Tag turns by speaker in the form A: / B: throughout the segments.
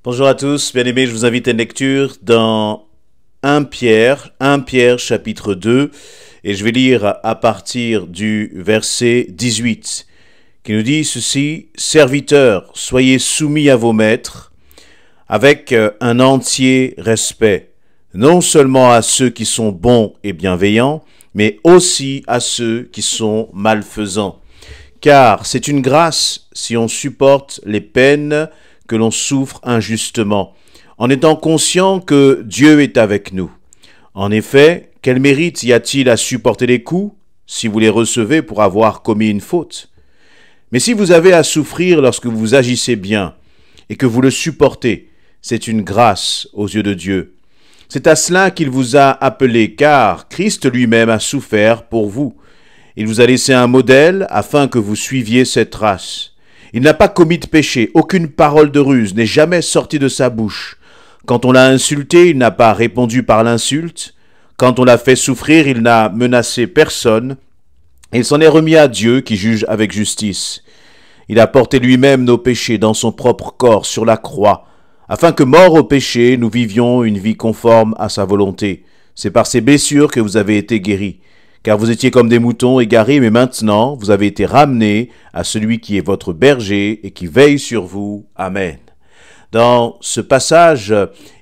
A: Bonjour à tous, bien-aimés, je vous invite à une lecture dans 1 Pierre chapitre 2, et je vais lire à partir du verset 18, qui nous dit ceci: « Serviteurs, soyez soumis à vos maîtres, avec un entier respect, non seulement à ceux qui sont bons et bienveillants, mais aussi à ceux qui sont malfaisants. Car c'est une grâce si on supporte les peines que l'on souffre injustement, en étant conscient que Dieu est avec nous. En effet, quel mérite y a-t-il à supporter les coups, si vous les recevez pour avoir commis une faute? Mais si vous avez à souffrir lorsque vous agissez bien, et que vous le supportez, c'est une grâce aux yeux de Dieu. C'est à cela qu'il vous a appelé, car Christ lui-même a souffert pour vous. Il vous a laissé un modèle afin que vous suiviez cette trace. Il n'a pas commis de péché, aucune parole de ruse n'est jamais sortie de sa bouche. Quand on l'a insulté, il n'a pas répondu par l'insulte. Quand on l'a fait souffrir, il n'a menacé personne. Il s'en est remis à Dieu qui juge avec justice. Il a porté lui-même nos péchés dans son propre corps sur la croix, afin que, morts au péché, nous vivions une vie conforme à sa volonté. C'est par ses blessures que vous avez été guéris. Car vous étiez comme des moutons égarés, mais maintenant vous avez été ramenés à celui qui est votre berger et qui veille sur vous. Amen. Dans ce passage,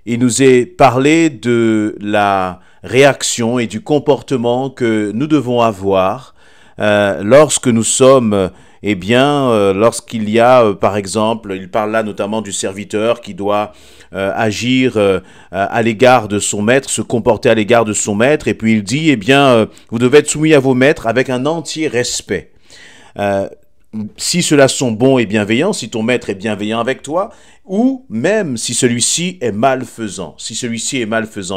A: il nous est parlé de la réaction et du comportement que nous devons avoir lorsque nous sommes, lorsqu'il y a, par exemple, il parle là notamment du serviteur qui doit agir à l'égard de son maître, se comporter à l'égard de son maître, et puis il dit, vous devez être soumis à vos maîtres avec un entier respect. Si ceux-là sont bons et bienveillants, si ton maître est bienveillant avec toi, ou même si celui-ci est malfaisant,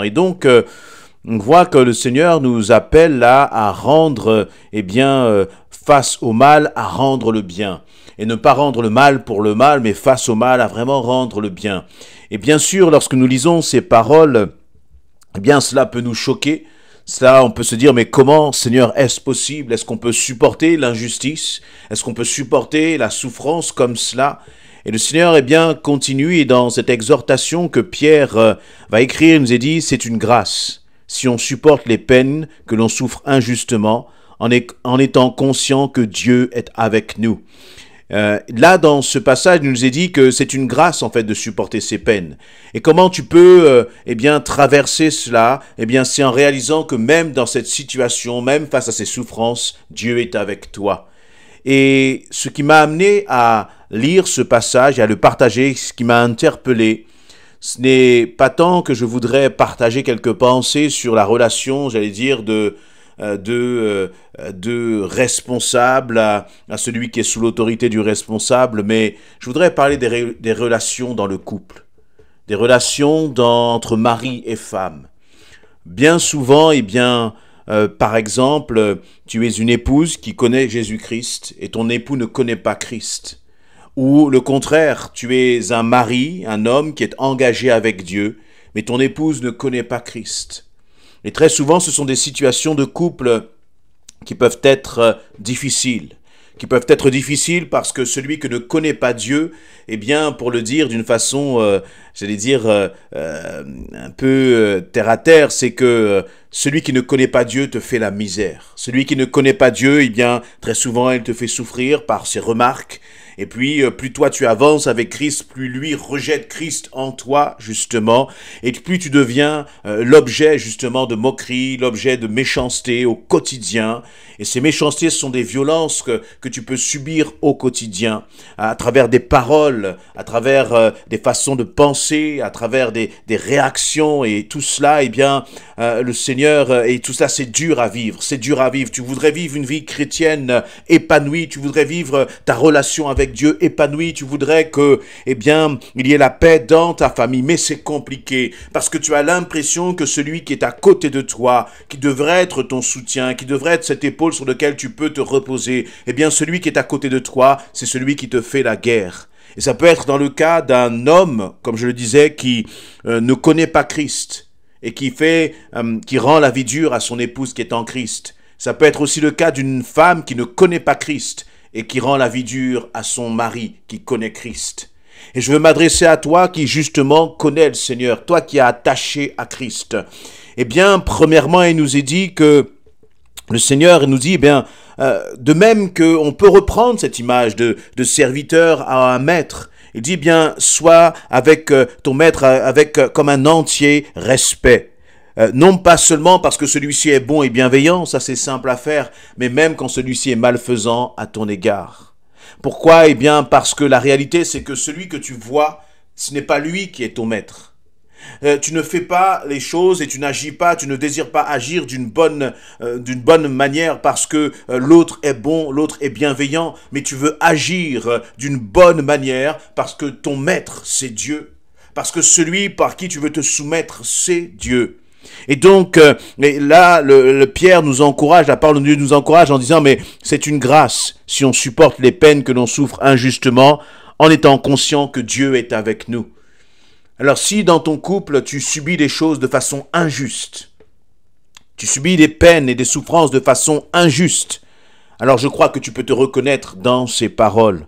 A: Et donc, on voit que le Seigneur nous appelle là à rendre, face au mal, à rendre le bien. Et ne pas rendre le mal pour le mal, mais face au mal, à vraiment rendre le bien. Et bien sûr, lorsque nous lisons ces paroles, cela peut nous choquer. Cela, on peut se dire, mais comment, Seigneur, est-ce possible? Est-ce qu'on peut supporter l'injustice? Est-ce qu'on peut supporter la souffrance comme cela? Et le Seigneur, continue, et dans cette exhortation que Pierre va écrire, il nous est dit, c'est une grâce. Si on supporte les peines que l'on souffre injustement, en étant conscient que Dieu est avec nous. Là, dans ce passage, il nous est dit que c'est une grâce, en fait, de supporter ces peines. Et comment tu peux, traverser cela? C'est en réalisant que même dans cette situation, même face à ces souffrances, Dieu est avec toi. Et ce qui m'a amené à lire ce passage et à le partager, ce qui m'a interpellé, ce n'est pas tant que je voudrais partager quelques pensées sur la relation, de responsable à celui qui est sous l'autorité du responsable, mais je voudrais parler des relations dans le couple, des relations entre mari et femme. Bien souvent, par exemple, tu es une épouse qui connaît Jésus-Christ et ton époux ne connaît pas Christ. Ou le contraire, tu es un mari, un homme qui est engagé avec Dieu, mais ton épouse ne connaît pas Christ. Et très souvent, ce sont des situations de couple qui peuvent être difficiles. Parce que celui qui ne connaît pas Dieu, pour le dire d'une façon, un peu terre à terre, c'est que celui qui ne connaît pas Dieu te fait la misère. Celui qui ne connaît pas Dieu, très souvent, il te fait souffrir par ses remarques. Et puis, plus toi tu avances avec Christ, plus lui rejette Christ en toi, justement. Et plus tu deviens l'objet, justement, de moquerie, l'objet de méchanceté au quotidien. Et ces méchancetés, ce sont des violences que tu peux subir au quotidien, à travers des paroles, à travers des façons de penser, à travers des réactions. Et tout cela, le Seigneur, et tout cela, c'est dur à vivre. Tu voudrais vivre une vie chrétienne épanouie. Tu voudrais vivre ta relation avec Dieu épanoui, tu voudrais que, il y ait la paix dans ta famille, mais c'est compliqué, parce que tu as l'impression que celui qui est à côté de toi, qui devrait être ton soutien, qui devrait être cette épaule sur laquelle tu peux te reposer, celui qui est à côté de toi, c'est celui qui te fait la guerre. Et ça peut être dans le cas d'un homme, comme je le disais, qui ne connaît pas Christ, et qui rend la vie dure à son épouse qui est en Christ. Ça peut être aussi le cas d'une femme qui ne connaît pas Christ, et qui rend la vie dure à son mari qui connaît Christ. Et je veux m'adresser à toi qui justement connais le Seigneur, toi qui es attaché à Christ. Eh bien, premièrement, il nous est dit que le Seigneur nous dit, eh bien, de même qu'on peut reprendre cette image de serviteur à un maître. Il dit, bien, sois avec ton maître avec comme un entier respect. Non pas seulement parce que celui-ci est bon et bienveillant, ça c'est simple à faire, mais même quand celui-ci est malfaisant à ton égard. Pourquoi? Eh bien, parce que la réalité, c'est que celui que tu vois, ce n'est pas lui qui est ton maître. Tu ne fais pas les choses et tu n'agis pas, tu ne désires pas agir d'une bonne manière parce que l'autre est bon, l'autre est bienveillant, mais tu veux agir d'une bonne manière parce que ton maître, c'est Dieu. Parce que celui par qui tu veux te soumettre, c'est Dieu. Et donc, là, le Pierre nous encourage, la parole de Dieu nous encourage en disant, mais c'est une grâce si on supporte les peines que l'on souffre injustement, en étant conscient que Dieu est avec nous. Alors si dans ton couple, tu subis des choses de façon injuste, tu subis des peines et des souffrances de façon injuste, alors je crois que tu peux te reconnaître dans ces paroles.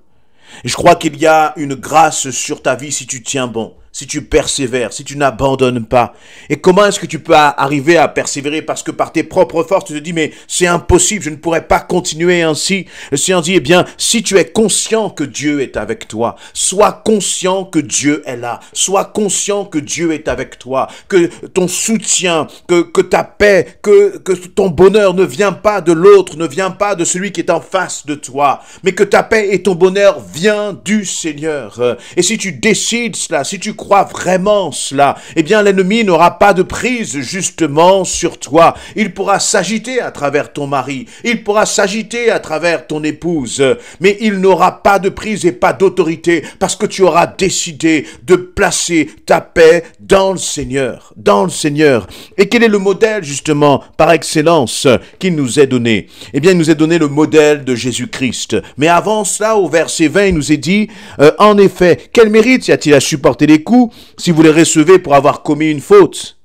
A: Et je crois qu'il y a une grâce sur ta vie si tu tiens bon, si tu persévères, si tu n'abandonnes pas. Et comment est-ce que tu peux arriver à persévérer? Parce que par tes propres forces, tu te dis, mais c'est impossible, je ne pourrais pas continuer ainsi. Le Seigneur dit, eh bien, si tu es conscient que Dieu est avec toi, sois conscient que Dieu est là, sois conscient que Dieu est avec toi, que ton soutien, que ta paix, que ton bonheur ne vient pas de l'autre, ne vient pas de celui qui est en face de toi, mais que ta paix et ton bonheur vient du Seigneur. Et si tu décides cela, si tu crois vraiment cela, eh bien l'ennemi n'aura pas de prise justement sur toi. Il pourra s'agiter à travers ton mari, il pourra s'agiter à travers ton épouse, mais il n'aura pas de prise et pas d'autorité parce que tu auras décidé de placer ta paix dans le Seigneur, dans le Seigneur. Et quel est le modèle justement par excellence qu'il nous est donné? Eh bien il nous est donné le modèle de Jésus-Christ. Mais avant cela, au verset 20, il nous est dit, en effet, quel mérite y a-t-il à supporter les coups si vous les recevez pour avoir commis une faute?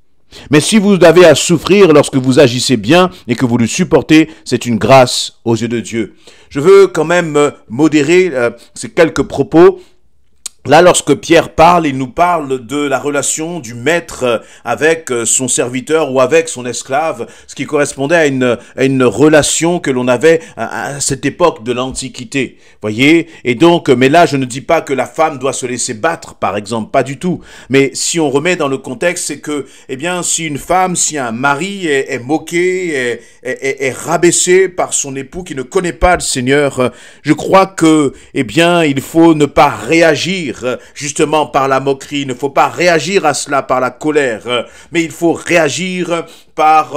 A: Mais si vous avez à souffrir lorsque vous agissez bien et que vous le supportez, c'est une grâce aux yeux de Dieu. Je veux quand même modérer ces quelques propos. Là, lorsque Pierre parle, il nous parle de la relation du maître avec son serviteur ou avec son esclave, ce qui correspondait à une relation que l'on avait à cette époque de l'Antiquité. Voyez? Et donc, mais là, je ne dis pas que la femme doit se laisser battre, par exemple, pas du tout. Mais si on remet dans le contexte, c'est que, eh bien, si une femme, si un mari est moqué, est rabaissé par son époux qui ne connaît pas le Seigneur, je crois que, eh bien, il faut ne pas réagir justement par la moquerie, il ne faut pas réagir à cela par la colère, mais il faut réagir par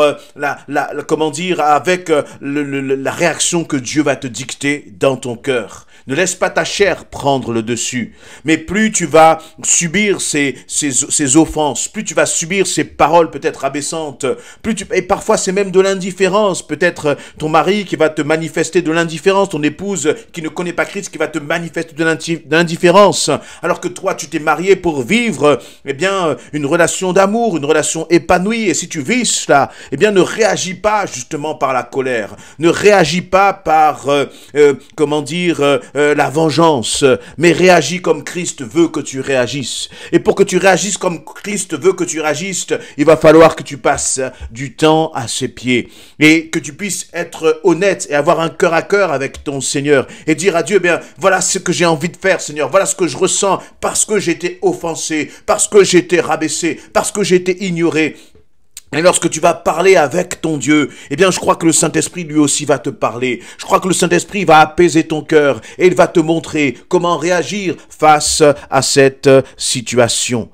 A: comment dire, avec la réaction que Dieu va te dicter dans ton cœur. Ne laisse pas ta chair prendre le dessus. Mais plus tu vas subir ces offenses, plus tu vas subir ces paroles peut-être abaissantes, et parfois c'est même de l'indifférence. Peut-être ton mari qui va te manifester de l'indifférence, ton épouse qui ne connaît pas Christ qui va te manifester de l'indifférence. Alors que toi, tu t'es marié pour vivre, eh bien, une relation d'amour, une relation épanouie. Et si tu vis cela, eh bien, ne réagis pas justement par la colère. Ne réagis pas par, la vengeance, mais réagis comme Christ veut que tu réagisses. Et pour que tu réagisses comme Christ veut que tu réagisses, il va falloir que tu passes du temps à ses pieds et que tu puisses être honnête et avoir un cœur à cœur avec ton Seigneur et dire à Dieu, eh bien, voilà ce que j'ai envie de faire, Seigneur, voilà ce que je ressens parce que j'ai été offensé, parce que j'ai été rabaissé, parce que j'ai été ignoré. Et lorsque tu vas parler avec ton Dieu, eh bien, je crois que le Saint-Esprit lui aussi va te parler. Je crois que le Saint-Esprit va apaiser ton cœur et il va te montrer comment réagir face à cette situation.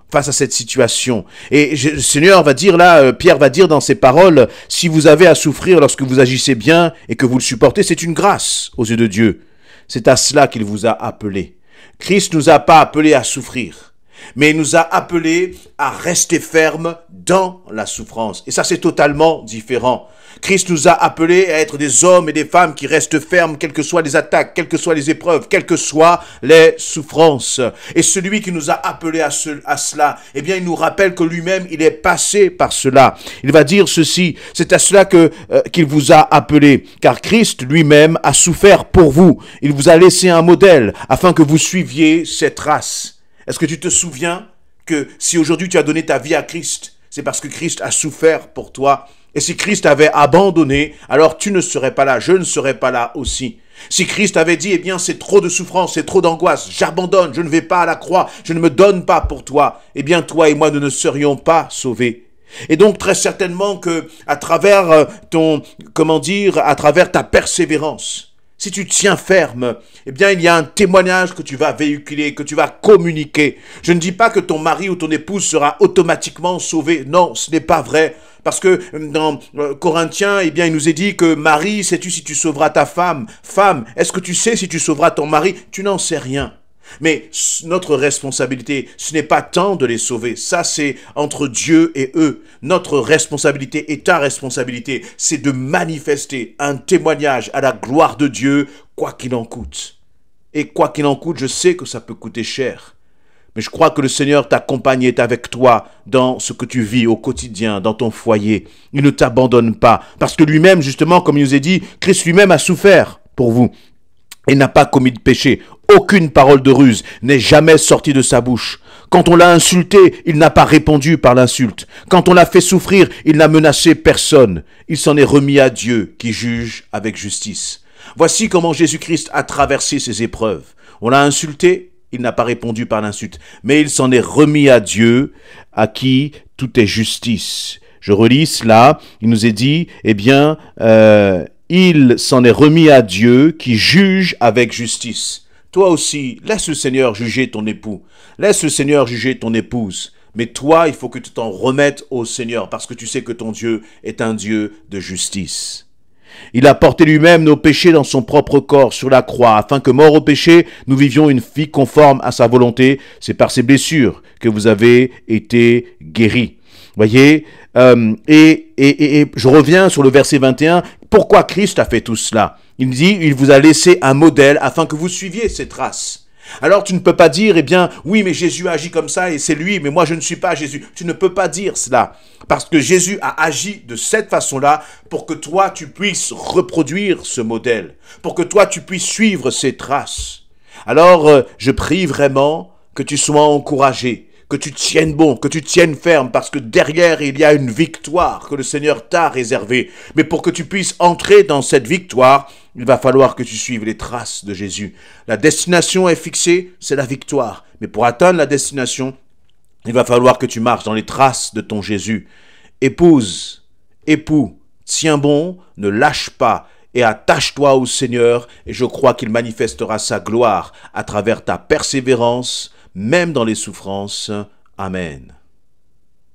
A: Et le Seigneur va dire là, Pierre va dire dans ses paroles, si vous avez à souffrir lorsque vous agissez bien et que vous le supportez, c'est une grâce aux yeux de Dieu. C'est à cela qu'il vous a appelé. Christ nous a pas appelés à souffrir, mais il nous a appelés à rester fermes dans la souffrance. Et ça, c'est totalement différent. Christ nous a appelés à être des hommes et des femmes qui restent fermes, quelles que soient les attaques, quelles que soient les épreuves, quelles que soient les souffrances. Et celui qui nous a appelés à cela, eh bien, il nous rappelle que lui-même, il est passé par cela. Il va dire ceci, c'est à cela qu'il vous a appelés, car Christ lui-même a souffert pour vous. Il vous a laissé un modèle afin que vous suiviez cette trace. Est-ce que tu te souviens que si aujourd'hui tu as donné ta vie à Christ, c'est parce que Christ a souffert pour toi. Et si Christ avait abandonné, alors tu ne serais pas là, je ne serais pas là aussi. Si Christ avait dit, eh bien c'est trop de souffrance, c'est trop d'angoisse, j'abandonne, je ne vais pas à la croix, je ne me donne pas pour toi, eh bien toi et moi nous ne serions pas sauvés. Et donc très certainement que à travers à travers ta persévérance, si tu tiens ferme, eh bien il y a un témoignage que tu vas véhiculer, que tu vas communiquer. Je ne dis pas que ton mari ou ton épouse sera automatiquement sauvé. Non, ce n'est pas vrai. Parce que dans Corinthiens, eh bien il nous est dit que Marie, sais-tu si tu sauveras ta femme? Femme, est-ce que tu sais si tu sauveras ton mari? Tu n'en sais rien. Mais notre responsabilité, ce n'est pas tant de les sauver. Ça, c'est entre Dieu et eux. Notre responsabilité et ta responsabilité, c'est de manifester un témoignage à la gloire de Dieu, quoi qu'il en coûte. Et quoi qu'il en coûte, je sais que ça peut coûter cher. Mais je crois que le Seigneur t'accompagne et est avec toi dans ce que tu vis au quotidien, dans ton foyer. Il ne t'abandonne pas. Parce que lui-même, justement, comme il nous est dit, Christ lui-même a souffert pour vous. Il n'a pas commis de péché. Aucune parole de ruse n'est jamais sortie de sa bouche. Quand on l'a insulté, il n'a pas répondu par l'insulte. Quand on l'a fait souffrir, il n'a menacé personne. Il s'en est remis à Dieu qui juge avec justice. Voici comment Jésus-Christ a traversé ces épreuves. On l'a insulté, il n'a pas répondu par l'insulte. Mais il s'en est remis à Dieu, à qui tout est justice. Je relis cela, il nous est dit, il s'en est remis à Dieu qui juge avec justice. Toi aussi, laisse le Seigneur juger ton époux. Laisse le Seigneur juger ton épouse. Mais toi, il faut que tu t'en remettes au Seigneur parce que tu sais que ton Dieu est un Dieu de justice. Il a porté lui-même nos péchés dans son propre corps sur la croix, afin que, morts au péché, nous vivions une vie conforme à sa volonté. C'est par ses blessures que vous avez été guéris. Voyez, et je reviens sur le verset 21. Pourquoi Christ a fait tout cela? Il dit, il vous a laissé un modèle afin que vous suiviez ses traces. Alors tu ne peux pas dire, oui, mais Jésus agit comme ça et c'est lui, mais moi je ne suis pas Jésus. Tu ne peux pas dire cela. Parce que Jésus a agi de cette façon-là pour que toi tu puisses reproduire ce modèle. Pour que toi tu puisses suivre ses traces. Alors je prie vraiment que tu sois encouragé. Que tu tiennes bon, que tu tiennes ferme, parce que derrière, il y a une victoire que le Seigneur t'a réservée. Mais pour que tu puisses entrer dans cette victoire, il va falloir que tu suives les traces de Jésus. La destination est fixée, c'est la victoire. Mais pour atteindre la destination, il va falloir que tu marches dans les traces de ton Jésus. Épouse, époux, tiens bon, ne lâche pas et attache-toi au Seigneur, et je crois qu'il manifestera sa gloire à travers ta persévérance, même dans les souffrances. Amen.